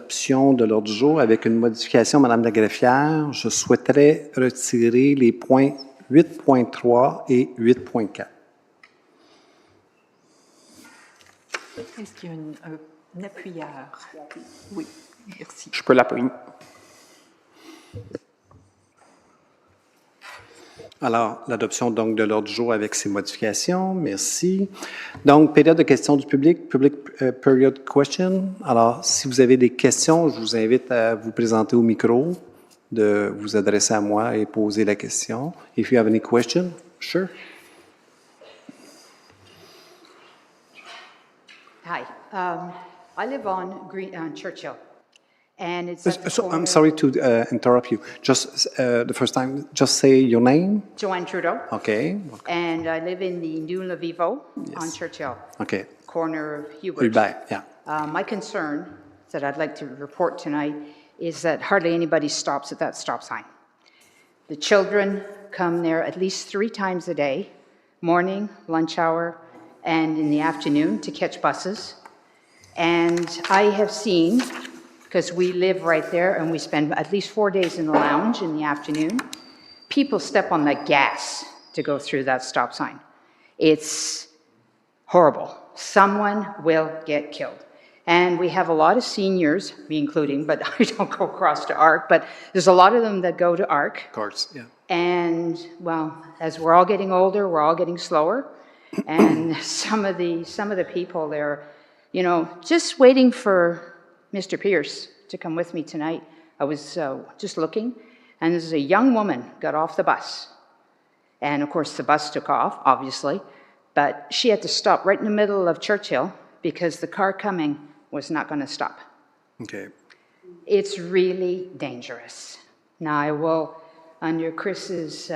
l'adoption de l'ordre du jour avec une modification, Madame la greffière. Je souhaiterais retirer les points 8.3 et 8.4. Est-ce qu'il y a un appuyeur? Oui, merci. Je peux l'appuyer. Alors, l'adoption donc de l'ordre du jour avec ces modifications. Merci. Donc, période de questions du public, period question. Alors, si vous avez des questions, je vous invite à vous présenter au micro, de vous adresser à moi et poser la question. If you have any question, sure. Hi. I live on Churchill, and it's at the So, corner- I'm sorry to interrupt you. Just the first time, just say your name. Joanne Trudeau. Okay. And I live in the New La Vivo on Churchill, Okay. corner of Hubert. Hubert, yeah. My concern that I'd like to report tonight is that hardly anybody stops at that stop sign. The children come there at least 3 times a day, morning, lunch hour, and in the afternoon to catch buses. And I have seen, because we live right there and we spend at least 4 days in the lounge in the afternoon, people step on the gas to go through that stop sign. It's horrible. Someone will get killed. And we have a lot of seniors, me including, but I don't go across to ARC, but there's a lot of them that go to ARC. Of course, yeah. And, well, as we're all getting older, we're all getting slower. And some of the people there, you know, just waiting for Mr. Pierce to come with me tonight. I was just looking, and there's a young woman got off the bus. And of course, the bus took off, obviously, but she had to stop right in the middle of Churchill because the car coming was not going to stop. Okay. It's really dangerous. Now, I will, under Chris's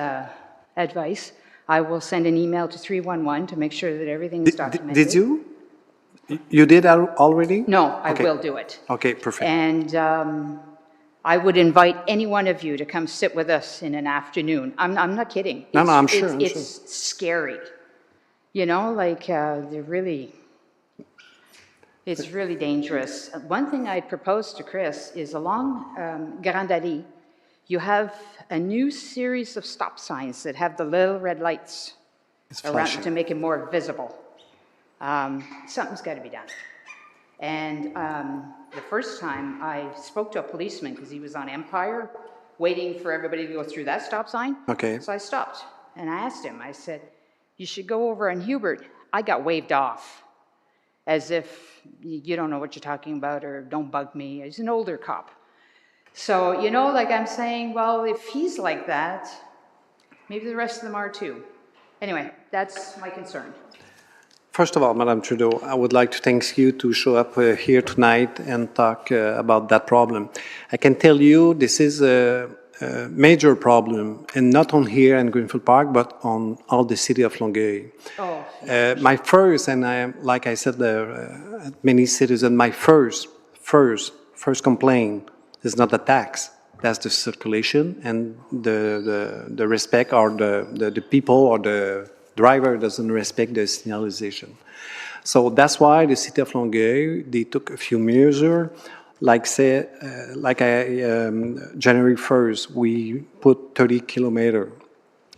advice, I will send an email to 311 to make sure that everything's documented. Did you? You did already? No, I Okay. will do it. Okay, perfect. And I would invite any one of you to come sit with us in an afternoon. I'm not kidding. No, I'm sure, I'm It's scary. You know, like it's really dangerous. One thing I proposed to Chris is along Grande Allée, you have a new series of stop signs that have the little red lights It's around flashing. to make it more visible. Something's got to be done. And the first time I spoke to a policeman because he was on Empire, waiting for everybody to go through that stop sign. Okay. So I stopped and I asked him, I said, you should go over on Hubert. I got waved off as if you don't know what you're talking about or don't bug me. He's an older cop. So, you know, like I'm saying, well, if he's like that, maybe the rest of them are too. Anyway, that's my concern. First of all, Madame Trudeau, I would like to thank you to show up here tonight and talk about that problem. I can tell you this is a major problem, and not only here in Greenfield Park, but on all the city of Longueuil. Oh. My first, and like I said, many citizens, my first complaint is not the tax. That's the circulation and the respect, or the people or the driver doesn't respect the signalization. So that's why the city of Longueuil, they took a few measures. Like January 1st, we put 30 kilometers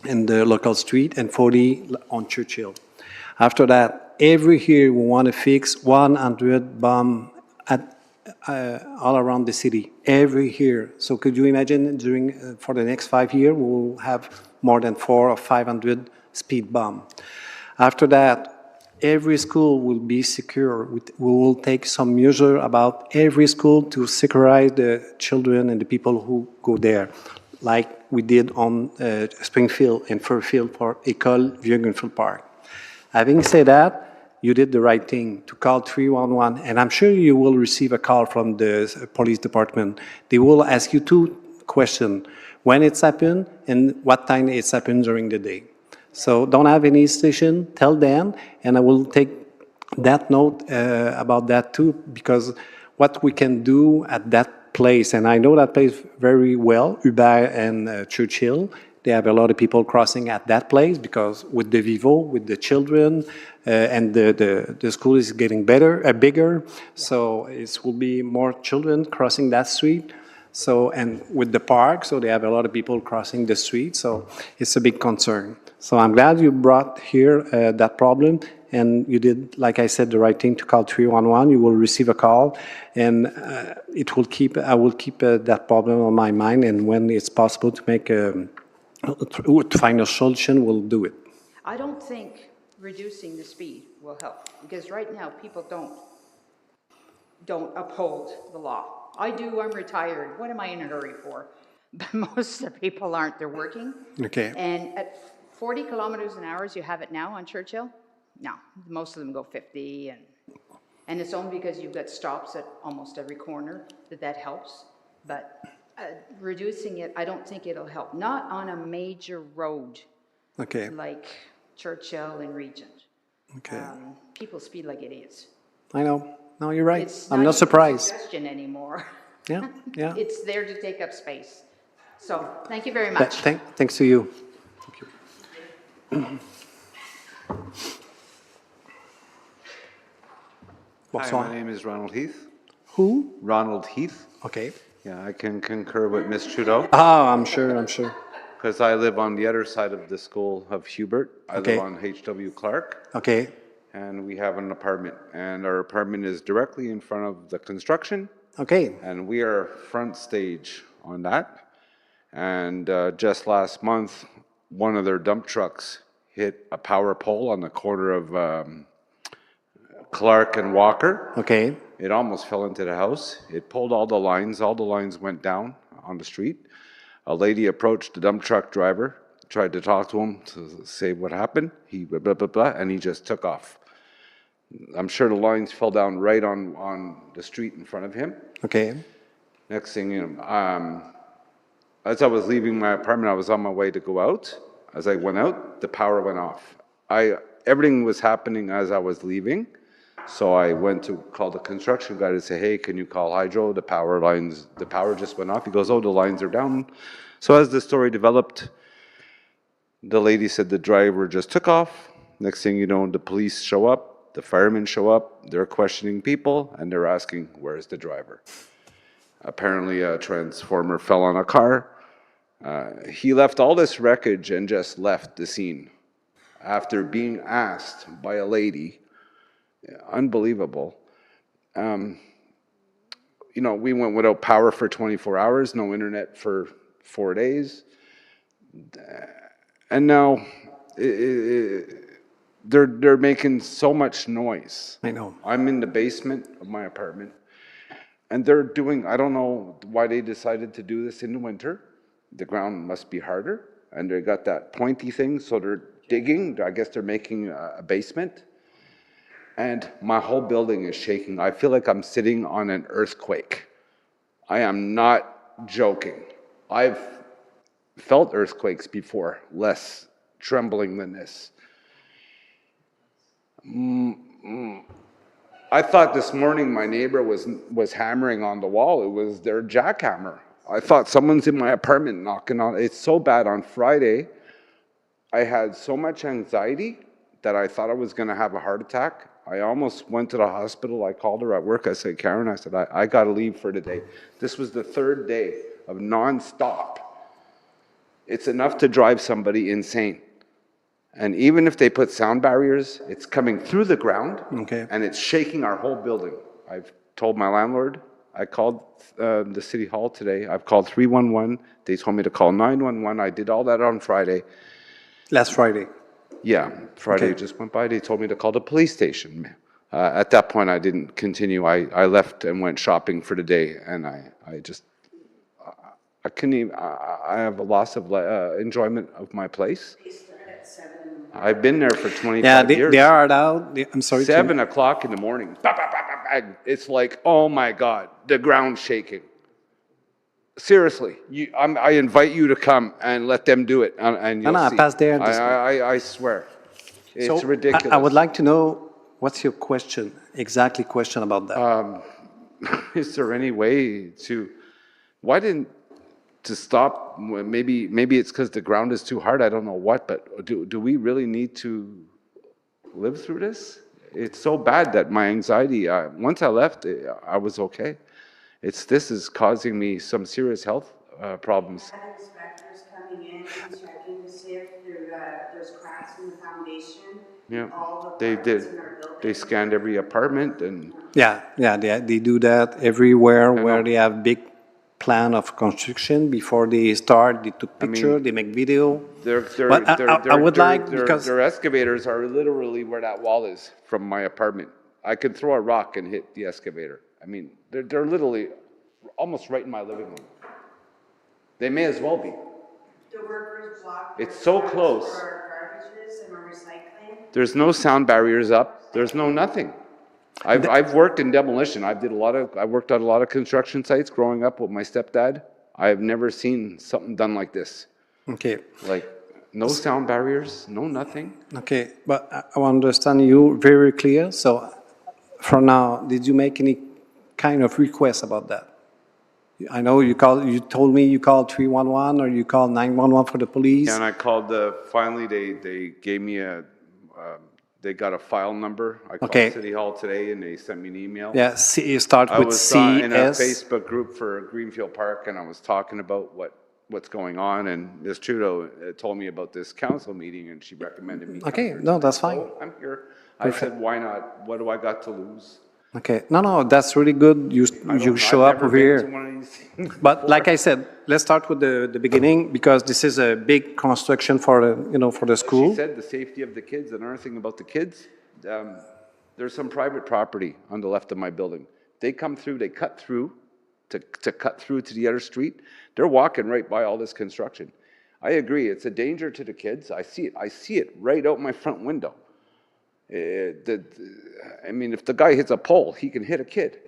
in the local street and 40 on Churchill. After that, every year we want to fix 100 bombs all around the city, every year. So could you imagine for the next 5 years, we will have more than 400 or 500 speed bomb. After that, every school will be secure. We will take some measure about every school to securize the children and the people who go there, like we did on Springfield and Fairfield for École Vieux Greenfield Park. Having said that, you did the right thing to call 311, and I'm sure you will receive a call from the police department. They will ask you 2 questions: when it's happened and what time it's happened during the day. So don't have any hesitation, tell them, and I will take that note about that too, because what we can do at that place, and I know that place very well, Hubert and Churchill, they have a lot of people crossing at that place because with the Vivo, with the children, and the school is getting bigger, so it will be more children crossing that street. So, and with the park, so they have a lot of people crossing the street, so it's a big concern. So I'm glad you brought here that problem, and you did, like I said, the right thing to call 311. You will receive a call, and I will keep that problem on my mind, and when it's possible to to find a solution, we'll do it. I don't think reducing the speed will help, because right now people don't uphold the law. I do, I'm retired, what am I in a hurry for? But most of the people aren't, they're working. Okay. And at 40 kilometers an hour, as you have it now on Churchill, no, most of them go 50, and it's only because you've got stops at almost every corner that helps. But reducing it, I don't think it'll help, not on a major road Okay. like Churchill and Regent. Okay. People speed like idiots. I know. No, you're right. It's I'm not even a surprised. suggestion anymore. Yeah, yeah. It's there to take up space. So, thank you very much. Thanks to you. Thank you. Hi, Bonsoir. my name is Ronald Heath. Who? Ronald Heath. Okay. Yeah, I can concur with Ms. Trudeau, Ah, I'm sure. because I live on the other side of the school of Hubert. I Okay. live on H.W. Clark, Okay. and we have an apartment. And our apartment is directly in front of the construction, Okay. and we are front stage on that. And just last month, one of their dump trucks hit a power pole on the corner of Clark and Walker. Okay. It almost fell into the house. It pulled all the lines went down on the street. A lady approached the dump truck driver, tried to talk to him to say what happened. He blah, blah, blah, blah, and he just took off. I'm sure the lines fell down right on the street in front of him. Okay. Next thing you know, as I was leaving my apartment, I was on my way to go out. As I went out, the power went off. Everything was happening as I was leaving. So I went to call the construction guy to say, hey, can you call hydro? The power just went off. He goes, oh, the lines are down. So as the story developed, the lady said the driver just took off. Next thing you know, the police show up, the firemen show up, they're questioning people, and they're asking, where's the driver? Apparently a transformer fell on a car. He left all this wreckage and just left the scene after being asked by a lady. Unbelievable. We went without power for 24 hours, no internet for 4 days. And now they're making so much noise. I know. I'm in the basement of my apartment, and I don't know why they decided to do this in the winter. The ground must be harder, and they got that pointy thing, so they're digging. I guess they're making a basement. And my whole building is shaking. I feel like I'm sitting on an earthquake. I am not joking. I've felt earthquakes before, less trembling than this. I thought this morning my neighbor was hammering on the wall. It was their jackhammer. I thought someone's in my apartment knocking on. It's so bad. On Friday, I had so much anxiety that I thought I was going to have a heart attack. I almost went to the hospital. I called her at work. I said, Karen, I got to leave for today. This was the third day of nonstop. It's enough to drive somebody insane. And even if they put sound barriers, it's coming through the ground, Okay. and it's shaking our whole building. I've told my landlord. I called the city hall today. I've called 311. They told me to call 911. I did all that on Friday. Last Friday. Yeah, Friday Okay. just went by. They told me to call the police station. At that point, I didn't continue. I left and went shopping for the day, and I couldn't even. I have a loss of enjoyment of my place. I've been there for 25 Yeah, years. they are out. I'm sorry. 7 o'clock in the morning. Bang, bang, bang, bang, bang. It's like, oh my God, the ground's shaking. Seriously, I invite you to come and let them do it, and you'll No, I see. passed there this I swear, it's So ridiculous. I would like to know what's your question, exactly question about that. Is there any way to stop? Maybe it's because the ground is too hard. I don't know what, but do we really need to live through this. It's so bad that my anxiety, once I left, I was okay. This is causing me some serious health problems. Have inspectors coming in and checking to see if there's cracks in the foundation. Yeah, All the they did. apartments in our building. They scanned every apartment and Yeah, they do that everywhere where know. they have big plan of construction. Before they start, they took picture, they make video. But I would like, because their excavators are literally where that wall is from my apartment. I could throw a rock and hit the excavator. I mean, they're literally almost right in my living room. They may as well be. The workers block. It's so close. For our garbages and our recycling. There's no sound barriers up. There's no nothing. I've worked in demolition. I worked at a lot of construction sites growing up with my stepdad. I've never seen something done like this. okay, Like no sound barriers, no nothing. okay, but I understand you very clear. So, for now, did you make any kind of request about that? I know you told me you called 311 or you called 911 for the police. And I called finally they gave me they got a file number. I called Okay. City Hall today and they sent me an email. Yeah, you start I with was CS. in a Facebook group for Greenfield Park and I was talking about what's going on and Ms. Trudeau told me about this council meeting and she recommended me. come Okay, here no, tonight. that's fine. So I'm here. I said, why not? What do I got to lose? Okay, no, that's really good. You show I've up never over been here. to one of these things But before. like I said, let's start with the beginning because this is a big construction for the She school. said the safety of the kids and another thing about the kids. There's some private property on the left of my building. They come through, they cut through to cut through to the other street. They're walking right by all this construction. I agree, it's a danger to the kids. I see it right out my front window. I mean, if the guy hits a pole, he can hit a kid.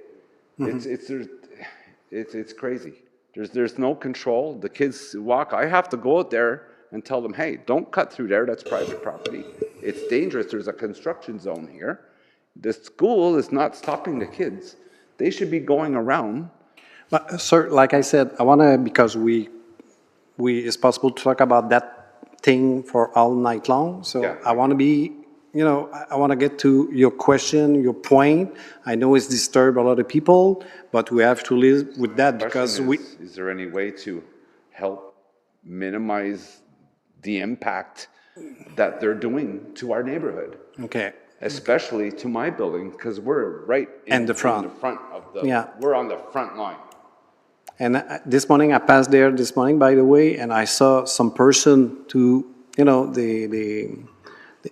It's crazy. There's no control. The kids walk. I have to go out there and tell them, hey, don't cut through there. That's private property. It's dangerous. There's a construction zone here. The school is not stopping the kids. They should be going around. But sir, like I said, I want to, because it's possible to talk about that thing for all night long. So Yeah. I want to be, I want to get to your question, your point. I know it's disturbed a lot of people, but we have to live with that because Question is there any way to help minimize the impact that they're doing to our neighborhood? Okay. Especially to my building, because we're right And the front. in the front of the, Yeah. we're on the front line. And this morning, I passed there this morning, by the way, and I saw some person to,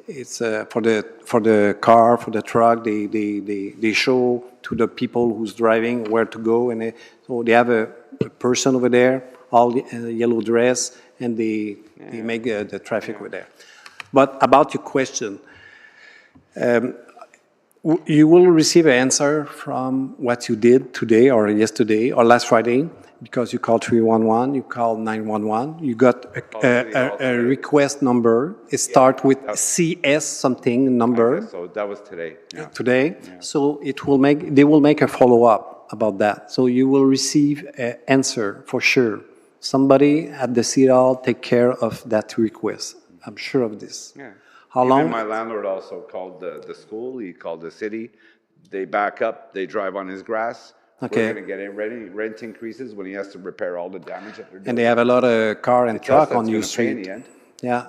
it's for the car, for the truck, they show to the people who's driving where to go, and so they have a person over there, all in a yellow dress, and they make the traffic over there. But about your question, you will receive an answer from what you did today or yesterday or last Friday because you called 311, you called 911, you got a request number. It starts with CS something number Okay, so that was today. Yeah. today. So they will make a follow-up about that. So you will receive an answer for sure. Somebody at the City Hall take care of that request. I'm sure of this. Yeah. How Even long? my landlord also called the school, he called the city. They back up, they drive on his grass. Okay. We're going to get rent increases when he has to repair all the damage that they're doing. And they have a lot of car and It's us truck that's on your gonna pay in street. the end. Yeah,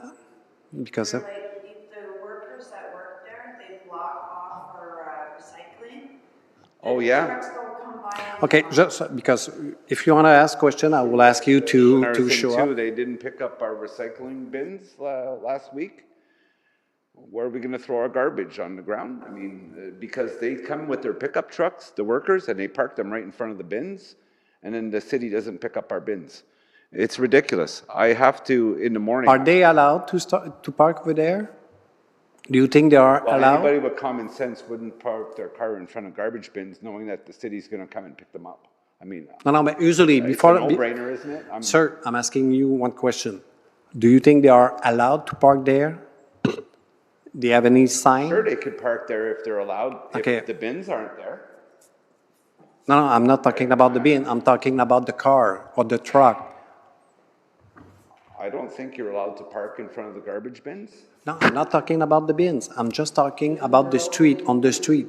because of, Like, the workers that work there, they block off for recycling. Oh, The yeah? trucks don't come by all the okay, time. just because if you want to ask question, I will ask you Another to thing show too, up. they didn't pick up our recycling bins last week. Where are we going to throw our garbage on the ground? I mean, because they come with their pickup trucks, the workers, and they park them right in front of the bins, and then the city doesn't pick up our bins. It's ridiculous. I have to, in the morning. Are they allowed to park over there? Do you think they are Well, allowed? anybody with common sense wouldn't park their car in front of garbage bins knowing that the city's going to come and pick them up. I mean, No, but usually it's before. a no-brainer, isn't it? Sir, I'm asking you one question. Do you think they are allowed to park there? Do you have any sign? Sure, they could park there if they're allowed, Okay. if the bins aren't there. No, I'm not talking about the bin. I'm talking about the car or the truck. I don't think you're allowed to park in front of the garbage bins. No, I'm not talking about the bins. I'm just talking about the street, on the street.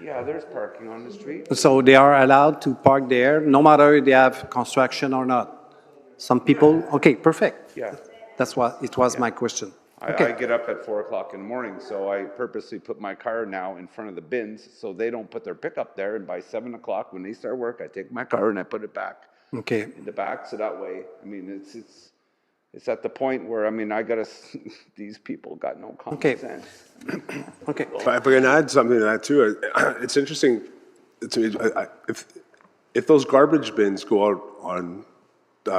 Yeah, there's parking on the street. So they are allowed to park there, no matter if they have construction or not. Some people, okay, perfect. Yeah. That's what, it was my question. I Okay, get up at 4 o'clock in the morning, so I purposely put my car now in front of the bins so they don't put their pickup there. And by 7 o'clock, when they start work, I take my car and I put it back okay, in the back. So that way, I mean, it's at the point where, I mean, these people got no common Okay. sense. okay. If I can add something to that too, it's interesting to me, if those garbage bins go out on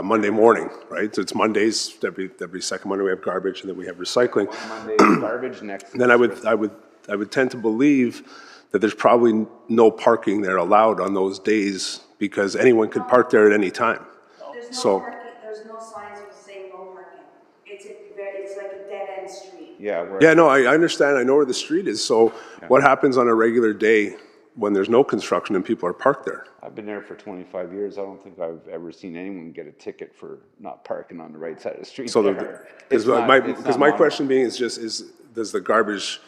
Monday morning, right? So it's Mondays, every second Monday we have garbage and then we have recycling. Monday is garbage, next. Then I would tend to believe that there's probably no parking there allowed on those days because anyone could park there at any time. There's no So- parking, there's no signs saying no parking. It's like a dead-end street. Yeah, we're. Yeah, no, I understand. I know where the street is. So what happens on a regular day when there's no construction and people are parked there? I've been there for 25 years. I don't think I've ever seen anyone get a ticket for not parking on the right side of the street. So there. It's because my not question being is does the garbage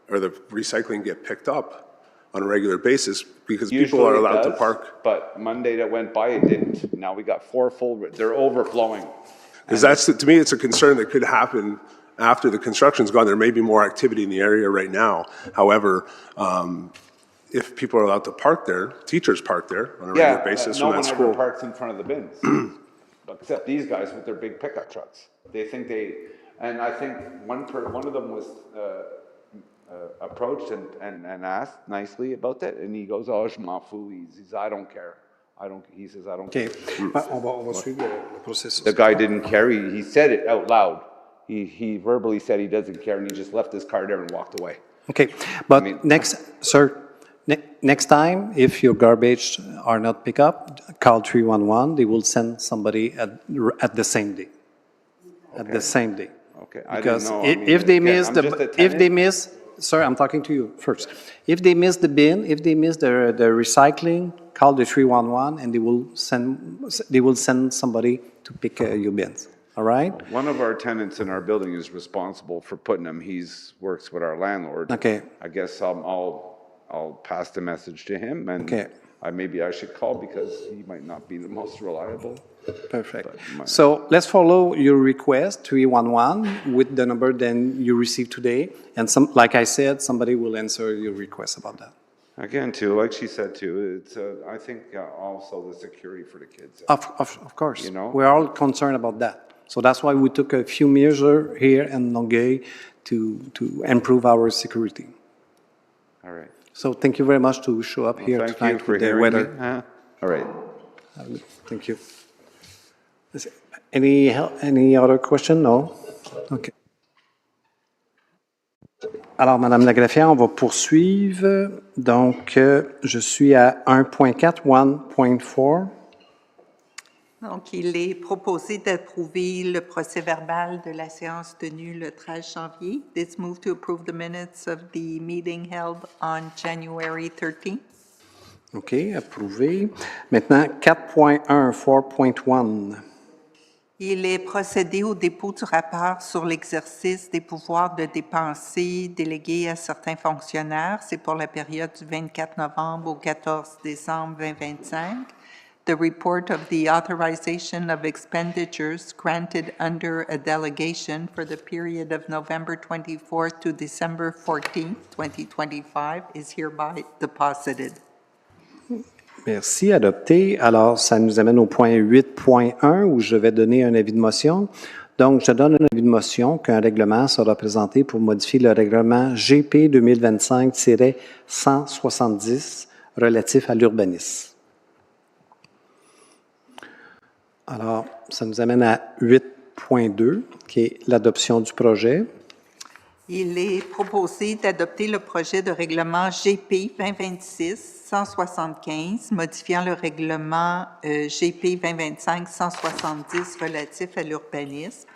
or the recycling get picked up on a regular basis? Because people Usually are it allowed to does, park. But Monday that went by, it didn't. Now we got 4 full, they're overflowing. Because to me, it's a concern that could happen after the construction's gone. There may be more activity in the area right now. However, if people are allowed to park there, teachers park there on a regular basis no from one that ever school. parks in front of the bins, except these guys with their big pickup trucks. They think and I think one of them was approached and asked nicely about that, and he goes, "Oh, je m'en fous." He says, "I don't care. He says, I don't OK. care." On va suivre le processus. The guy didn't care. He said it out loud. He verbally said he doesn't care, and he just left his car there and walked away. Okay, but mean- next time, if your garbage are not picked up, call 311. They will send somebody at the same day. At the same day. Okay, I didn't Because know. I if, mean, if they again, miss I'm the, just a if they tenant. miss, sir, I'm talking to you first. If they miss the bin, if they miss the recycling, call the 311 and they will send somebody to pick your bins. All right? One of our tenants in our building is responsible for putting them. Works with our landlord. Okay. I guess I'll pass the message to him, and Okay. maybe I should call because he might not be the most reliable. Perfect. But So let's follow your request, 311, with the number then you received today. And like I said, somebody will answer your request about that. Again, too, like she said too, it's I think also the security for the kids. Of course. You know? We're all concerned about that. So that's why we took a few measures here in Longueuil to improve our security. All right. So thank you very much to show up here Thank you tonight for with the hearing weather. me. All right. Thank you. Any other question? No? OK. Alors, Madame la greffière, on va poursuivre. Donc, je suis à 1.4, 1.4. Donc, il est proposé d'approuver le procès-verbal de la séance tenue le 13 janvier. This move to approve the minutes of the meeting held on January 13th. OK, approuvé. Maintenant, 4.1, 4.1. Il est procédé au dépôt du rapport sur l'exercice des pouvoirs de dépenser délégués à certains fonctionnaires. C'est pour la période du 24 novembre au 14 décembre 2025. The report of the authorization of expenditures granted under a delegation for the period of November 24th to December 14th, 2025 is hereby deposited. Merci, adopté. Alors, ça nous amène au point 8.1 où je vais donner un avis de motion. Donc, je donne un avis de motion qu'un règlement sera présenté pour modifier le règlement GP 2025-170 relatif à l'urbanisme. Alors, ça nous amène à 8.2 qui est l'adoption du projet. Il est proposé d'adopter le projet de règlement GP 2026-175, modifiant le règlement GP 2025-170 relatif à l'urbanisme,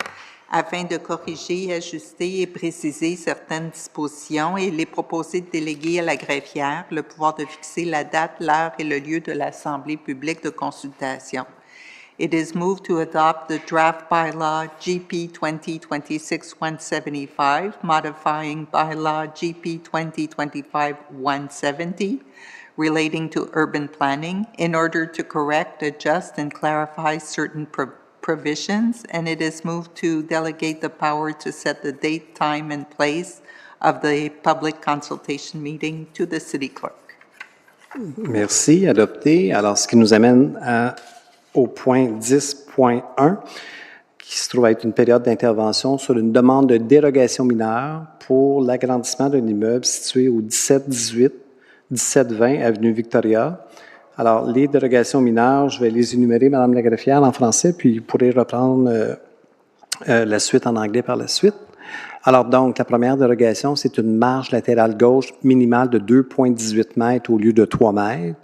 afin de corriger, ajuster et préciser certaines dispositions. Et il est proposé de déléguer à la greffière le pouvoir de fixer la date, l'heure et le lieu de l'Assemblée publique de consultation. It is moved to adopt the draft bylaw GP 2026-175, modifying bylaw GP 2025-170, relating to urban planning in order to correct, adjust, and clarify certain provisions, and it is moved to delegate the power to set the date, time, and place of the public consultation meeting to the city clerk. Merci, adopté. Alors, ce qui nous amène au point 10.1, qui se trouve être une période d'intervention sur une demande de dérogation mineure pour l'agrandissement d'un immeuble situé au 1720 Avenue Victoria. Alors, les dérogations mineures, je vais les énumérer, Madame la greffière, en français, puis vous pourrez reprendre la suite en anglais par la suite. Alors, donc, la première dérogation, c'est une marge latérale gauche minimale de 2,18 mètres au lieu de 3 mètres,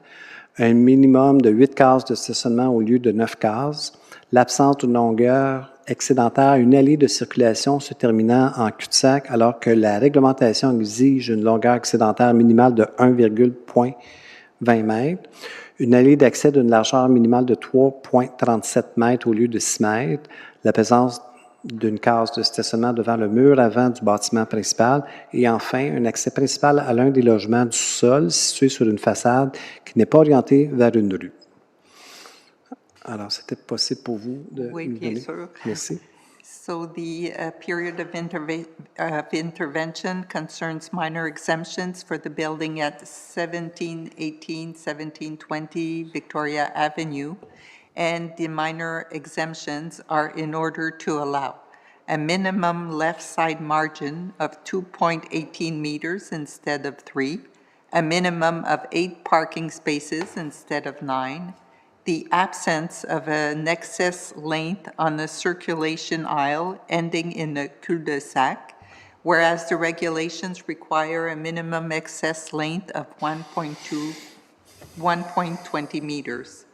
un minimum de 8 cases de stationnement au lieu de 9 cases, l'absence d'une longueur excédentaire, une allée de circulation se terminant en cul-de-sac, alors que la réglementation exige une longueur excédentaire minimale de 1,20 mètres, une allée d'accès d'une largeur minimale de 3,37 mètres au lieu de 6 mètres, la présence d'une case de stationnement devant le mur avant du bâtiment principal et enfin un accès principal à l'un des logements du sol situé sur une façade qui n'est pas orientée vers une rue. Alors, c'était possible pour vous de Oui, nous bien donner? sûr. Merci. So the period of intervention concerns minor exemptions for the building at 1718, 1720 Victoria Avenue, and the minor exemptions are in order to allow a minimum left side margin of 2.18 meters instead of 3, a minimum of 8 parking spaces instead of 9, the absence of an excess length on the circulation aisle ending in a cul-de-sac, whereas the regulations require a minimum excess length of 1.20 meters.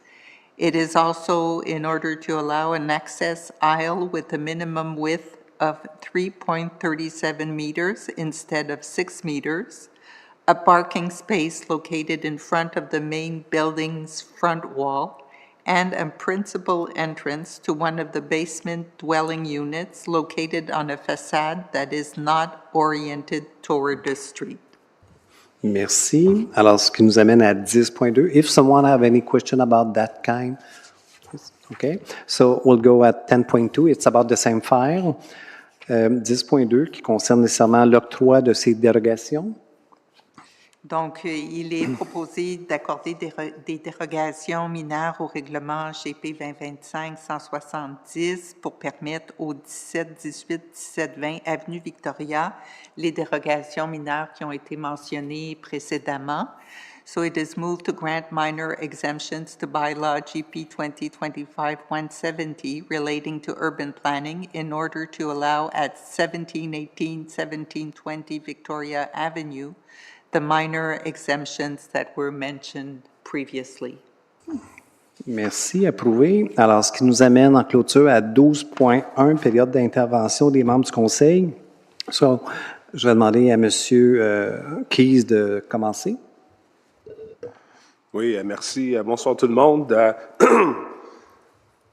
It is also in order to allow an access aisle with a minimum width of 3.37 meters instead of 6 meters, a parking space located in front of the main building's front wall, and a principal entrance to one of the basement dwelling units located on a facade that is not oriented toward the street. Merci. Alors, ce qui nous amène à 10.2. If someone have any question about that kind, okay. So we'll go at 10.2. It's about the same file. 10.2 qui concerne nécessairement l'octroi de ces dérogations. Donc, il est proposé d'accorder des dérogations mineures au règlement GP 2025-170 pour permettre aux 17, 18, 17, 20 Avenue Victoria les dérogations mineures qui ont été mentionnées précédemment. So it is moved to grant minor exemptions to bylaw GP 2025-170 relating to urban planning in order to allow at 1718, 1720 Victoria Avenue the minor exemptions that were mentioned previously. Merci, approuvé. Alors, ce qui nous amène en clôture à 12.1, période d'intervention des membres du conseil. So, je vais demander à M. Keyes de commencer. Oui, merci. Bonsoir tout le monde.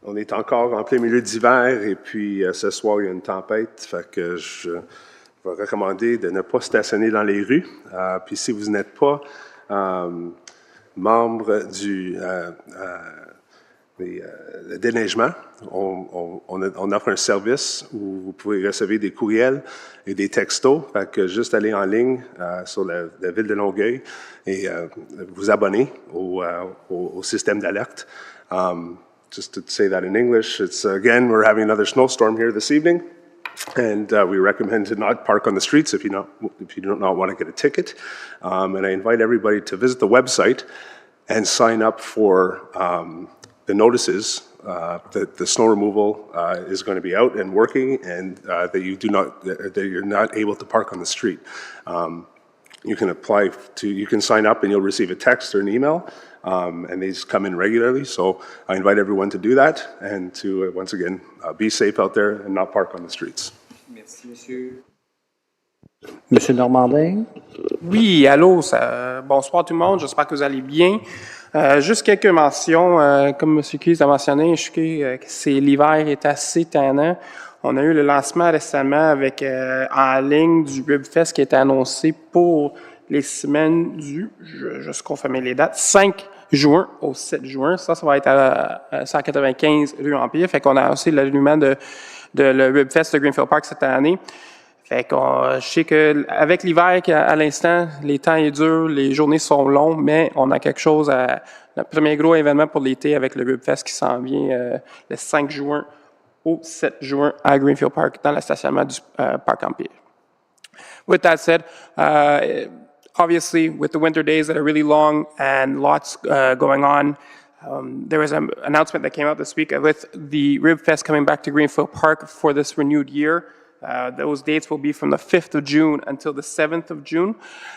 On est encore en plein milieu d'hiver et puis ce soir, il y a une tempête. Fait que je vais recommander de ne pas stationner dans les rues. Puis si vous n'êtes pas membre du déneigement, on offre un service où vous pouvez recevoir des courriels et des textos. Fait que juste aller en ligne sur la ville de Longueuil et vous abonner au système d'alerte. Just to say that in English, it's again, we're having another snowstorm here this evening. And we recommend to not park on the streets if you do not want to get a ticket. And I invite everybody to visit the website and sign up for the notices that the snow removal is going to be out and working, and that you're not able to park on the street. You can sign up and you'll receive a text or an email, and these come in regularly. So I invite everyone to do that and to, once again, be safe out there and not park on the streets. Merci, monsieur. Monsieur Normandin. Oui, allô, bonsoir tout le monde, j'espère que vous allez bien. Juste quelques mentions. Comme M. Keys a mentionné, l'hiver est assez tannant. On a eu le lancement récemment avec en ligne du RibFest qui a été annoncé pour les semaines du, je vais juste confirmer les dates, 5 juin au 7 juin. Ça va être à 195 rue Empire. Fait qu'on a aussi l'allumement de le RibFest de Greenfield Park cette année. Fait qu'on, je sais qu'avec l'hiver, à l'instant, les temps est dur, les journées sont longues, mais on a quelque chose notre premier gros événement pour l'été avec le RibFest qui s'en vient le 5 juin au 7 juin à Greenfield Park, dans le stationnement du Parc Empire. With that said, obviously, with the winter days that are really long and lots going on, there was an announcement that came out this week with the RibFest coming back to Greenfield Park for this renewed year. Those dates will be from the 5th of June until the 7th of June.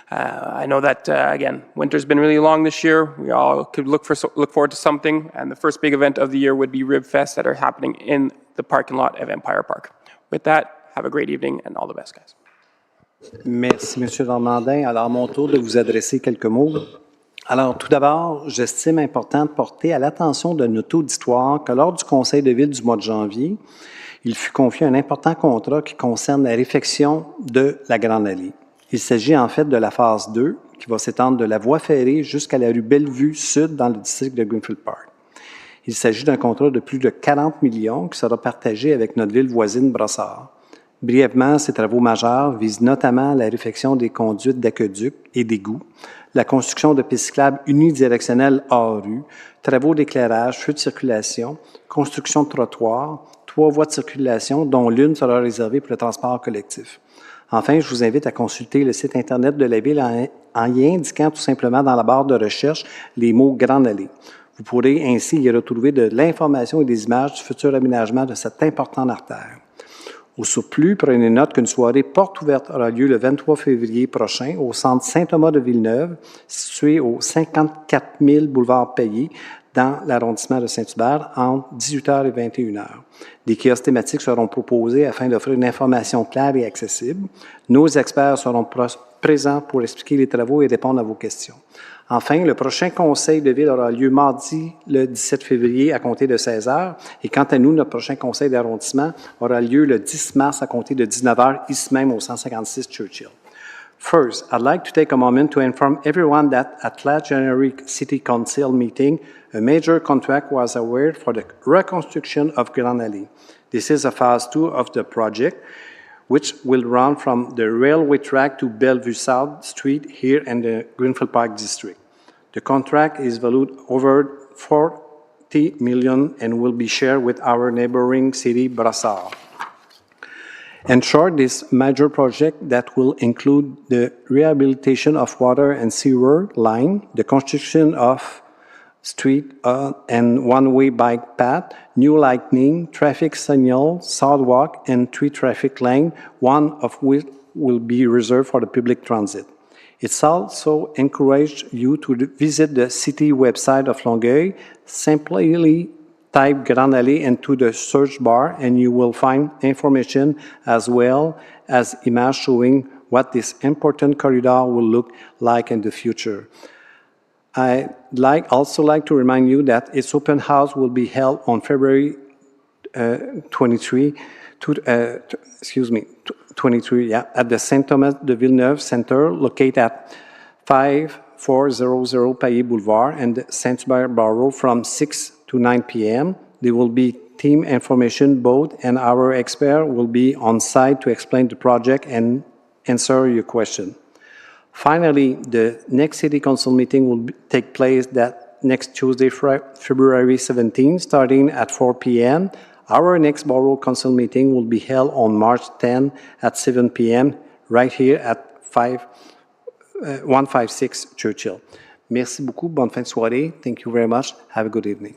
I know that, again, winter's been really long this year. We all could look forward to something, and the first big event of the year would be RibFest that are happening in the parking lot of Empire Park. With that, have a great evening and all the best, guys. Merci, M. Normandin. Alors, à mon tour de vous adresser quelques mots. Alors, tout d'abord, j'estime important de porter à l'attention de notre auditoire que lors du conseil de ville du mois de janvier, il fut confié un important contrat qui concerne la réfection de la Grande Allée. Il s'agit en fait de la phase 2, qui va s'étendre de la voie ferrée jusqu'à la rue Bellevue Sud dans le district de Greenfield Park. Il s'agit d'un contrat de plus de 40 millions qui sera partagé avec notre ville voisine Brossard. Brièvement, ces travaux majeurs visent notamment la réfection des conduites d'aqueduc et d'égouts, la construction de pistes cyclables unidirectionnelles hors rue, travaux d'éclairage, feux de circulation, construction de trottoirs, 3 voies de circulation, dont l'une sera réservée pour le transport collectif. Enfin, je vous invite à consulter le site Internet de la Ville en y indiquant tout simplement dans la barre de recherche les mots « Grande Allée ». Vous pourrez ainsi y retrouver de l'information et des images du futur aménagement de cette importante artère. Au surplus, prenez note qu'une soirée porte ouverte aura lieu le 23 février prochain au centre Saint-Thomas de Villeneuve, situé au 54 000 boulevard Payé, dans l'arrondissement de Saint-Hubert, entre 18h et 21h. Des kiosques thématiques seront proposés afin d'offrir une information claire et accessible. Nos experts seront présents pour expliquer les travaux et répondre à vos questions. Enfin, le prochain conseil de ville aura lieu mardi, le 17 février, à compter de 16h. Et quant à nous, notre prochain conseil d'arrondissement aura lieu le 10 mars, à compter de 19h, ici même au 156 Churchill. First, I'd like to take a moment to inform everyone that at last January City Council meeting, a major contract was awarded for the reconstruction of Grande Allée. This is a phase 2 of the project, which will run from the railway track to Bellevue South Street here in the Greenfield Park district. The contract is valued over $40 million and will be shared with our neighboring city, Brossard. In short, this major project that will include the rehabilitation of water and sewer line, the construction of street and one-way bike path, new lighting, traffic signal, sidewalk, and 3 traffic lanes, one of which will be reserved for the public transit. It's also encouraged you to visit the city website of Longueuil. Simply type Grande Allée into the search bar and you will find information as well as images showing what this important corridor will look like in the future. I'd also like to remind you that its open house will be held on February 23, at the Saint Thomas de Villeneuve Center, located at 5400 Payé Boulevard and Saint-Hubert Borough from 6 to 9 p.m. There will be team information booth and our expert will be on site to explain the project and answer your question. Finally, the next City Council meeting will take place next Tuesday, February 17, starting at 4 p.m. Our next Borough Council meeting will be held on March 10 at 7 p.m. right here at 156 Churchill. Merci beaucoup. Bonne fin de soirée. Thank you very much. Have a good evening.